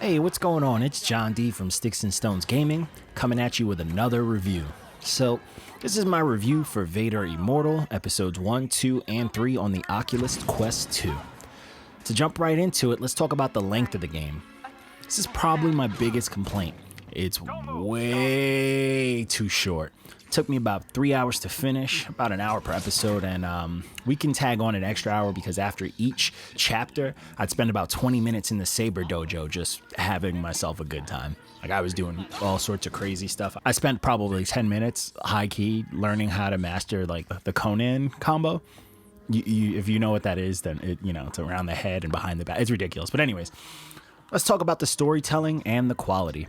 Hey, what's going on? It's John D from Sticks and Stones Gaming, coming at you with another review. So, this is my review for Vader Immortal, episodes 1, 2, and 3 on the Oculus Quest 2. To jump right into it, let's talk about the length of the game. This is probably my biggest complaint. It's way too short. Took me about 3 hours to finish, about an hour per episode, and we can tag on an extra hour because after each chapter, I'd spend about 20 minutes in the Saber Dojo just having myself a good time. Like, I was doing all sorts of crazy stuff. I spent probably 10 minutes, high-key, learning how to master, like, the Conan combo. If you know what that is, then it's around the head and behind the back. It's ridiculous. But anyways, let's talk about the storytelling and the quality.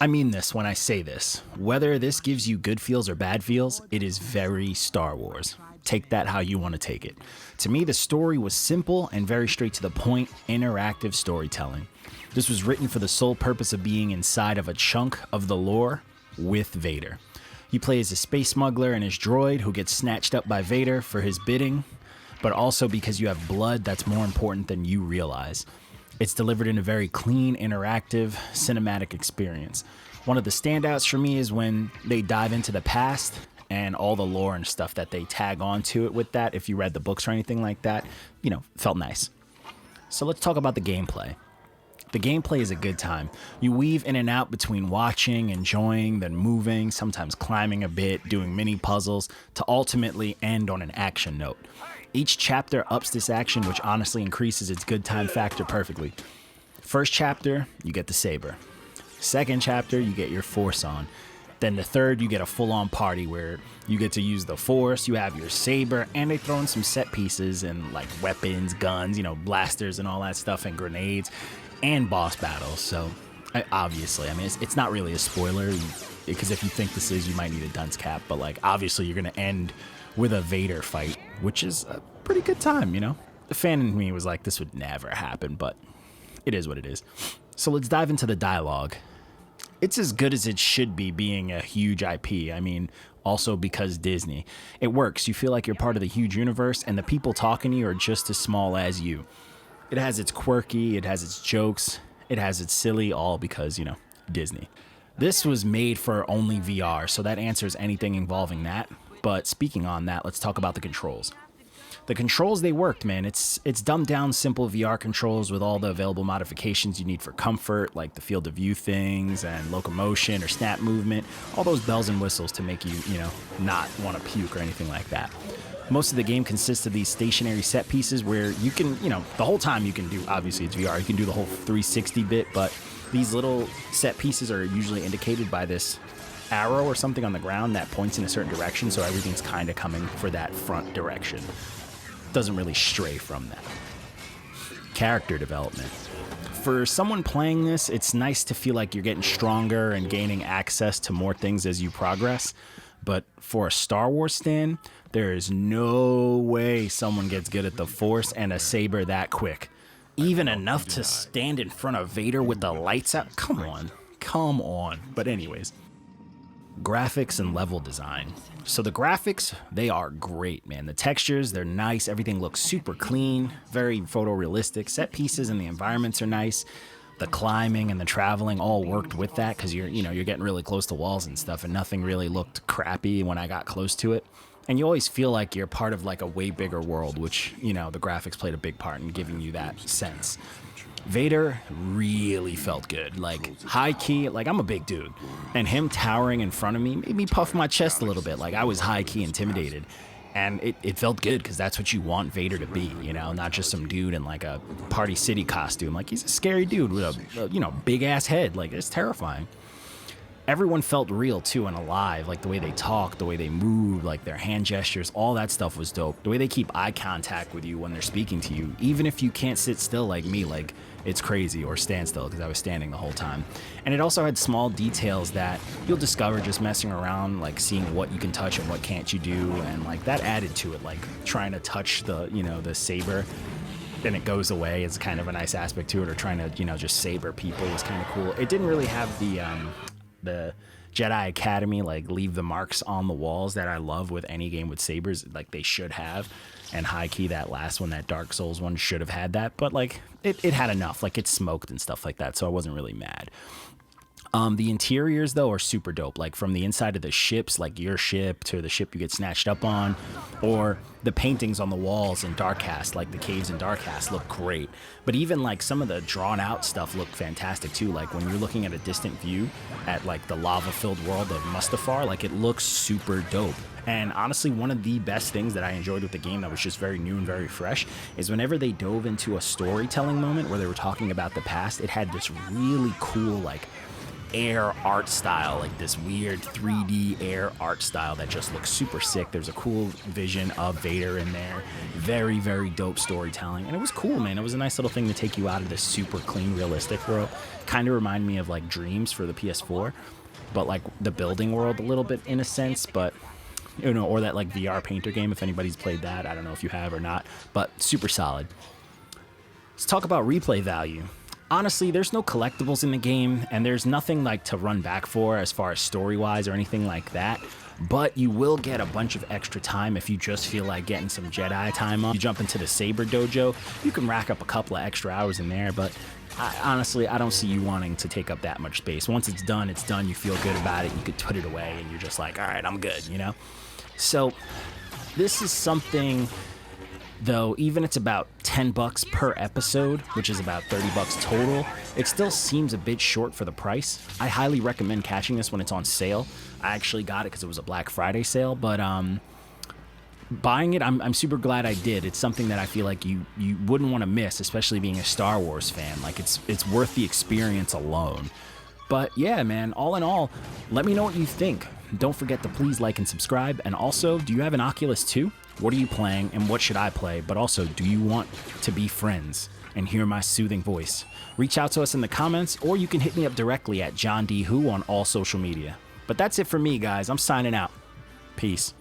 I mean this when I say this. Whether this gives you good feels or bad feels, it is very Star Wars. Take that how you want to take it. To me, the story was simple and very straight to the point, interactive storytelling. This was written for the sole purpose of being inside of a chunk of the lore with Vader. You play as a space smuggler and his droid who gets snatched up by Vader for his bidding, but also because you have blood that's more important than you realize. It's delivered in a very clean, interactive, cinematic experience. One of the standouts for me is when they dive into the past and all the lore and stuff that they tag onto it with that. If you read the books or anything like that, felt nice. So let's talk about the gameplay. The gameplay is a good time. You weave in and out between watching, enjoying, then moving, sometimes climbing a bit, doing mini puzzles, to ultimately end on an action note. Each chapter ups this action, which honestly increases its good time factor perfectly. First chapter, you get the saber. Second chapter, you get your force on. Then the third, you get a full-on party where you get to use the force, you have your saber, and they throw in some set pieces and like weapons, guns, blasters and all that stuff, and grenades, and boss battles. So obviously, it's not really a spoiler, because if you think this is, you might need a dunce cap, but like obviously you're gonna end with a Vader fight, which is a pretty good time, The fan in me was like, this would never happen, but it is what it is. So let's dive into the dialogue. It's as good as it should be, being a huge IP. Also because Disney. It works. You feel like you're part of the huge universe, and the people talking to you are just as small as you. It has its quirky, it has its jokes, it has its silly, all because, Disney. This was made for only VR, so that answers anything involving that. But speaking on that, let's talk about the controls. The controls, they worked, man. It's dumbed down, simple VR controls with all the available modifications you need for comfort, like the field of view things and locomotion or snap movement, all those bells and whistles to make you, not want to puke or anything like that. Most of the game consists of these stationary set pieces where you can, the whole time you can do, obviously it's VR, you can do the whole 360 bit, but these little set pieces are usually indicated by this arrow or something on the ground that points in a certain direction, so everything's kind of coming for that front direction. Doesn't really stray from that. Character development. For someone playing this, it's nice to feel like you're getting stronger and gaining access to more things as you progress, but for a Star Wars stan, there is no way someone gets good at the Force and a saber that quick. Even enough to stand in front of Vader with the lights out? Come on. But anyways. Graphics and level design. So the graphics, they are great, man. The textures, they're nice. Everything looks super clean, very photorealistic. Set pieces and the environments are nice. The climbing and the traveling all worked with that because you're getting really close to walls and stuff, and nothing really looked crappy when I got close to it. And you always feel like you're part of like a way bigger world, which, the graphics played a big part in giving you that sense. Vader really felt good, like high key, like I'm a big dude, and him towering in front of me made me puff my chest a little bit, like I was high key intimidated, and it felt good because that's what you want Vader to be, not just some dude in like a Party City costume. Like, he's a scary dude with a big ass head, like it's terrifying. Everyone felt real too and alive, like the way they talk, the way they move, like their hand gestures, all that stuff was dope. The way they keep eye contact with you when they're speaking to you, even if you can't sit still like me, like it's crazy, or stand still because I was standing the whole time. And it also had small details that you'll discover just messing around, like seeing what you can touch and what can't you do, and like that added to it, like trying to touch the, the saber, then it goes away. It's kind of a nice aspect to it, or trying to, just saber people was kind of cool. It didn't really have the Jedi Academy, like leave the marks on the walls that I love with any game with sabers, like they should have. and high key that last one, that Dark Souls one, should have had that, but like it had enough, like it smoked and stuff like that, so I wasn't really mad. The interiors, though, are super dope. Like, from the inside of the ships, like your ship to the ship you get snatched up on, or the paintings on the walls in Darkcast, like the caves in Darkcast, look great. But even, like, some of the drawn-out stuff look fantastic, too. Like, when you're looking at a distant view at, like, the lava-filled world of Mustafar, like, it looks super dope. And honestly, one of the best things that I enjoyed with the game that was just very new and very fresh is whenever they dove into a storytelling moment where they were talking about the past, it had this really cool, like, air art style, like this weird 3D air art style that just looks super sick. There's a cool vision of Vader in there. Very, very dope storytelling. And it was cool, man. It was a nice little thing to take you out of this super clean, realistic world. Kind of reminded me of like Dreams for the PS4, but like the building world a little bit in a sense, but you know, or that like VR painter game, if anybody's played that. I don't know if you have or not, but super solid. Let's talk about replay value. Honestly, there's no collectibles in the game, and there's nothing like to run back for as far as story-wise or anything like that, but you will get a bunch of extra time if you just feel like getting some Jedi time on. You jump into the Saber Dojo, you can rack up a couple of extra hours in there, but honestly, I don't see you wanting to take up that much space. Once it's done, you feel good about it, you could put it away, and you're just like, all right, I'm good, you know? So, this is something... Though even it's about $10 per episode, which is about $30 total, it still seems a bit short for the price. I highly recommend catching this when it's on sale. I actually got it because it was a Black Friday sale, but buying it, I'm super glad I did. It's something that I feel like you wouldn't want to miss, especially being a Star Wars fan. Like it's worth the experience alone. But yeah, man, all in all, let me know what you think. Don't forget to please like and subscribe. And also, do you have an Oculus 2? What are you playing and what should I play? But also, do you want to be friends and hear my soothing voice? Reach out to us in the comments, or you can hit me up directly at John D. Who on all social media. But that's it for me, guys. I'm signing out. Peace.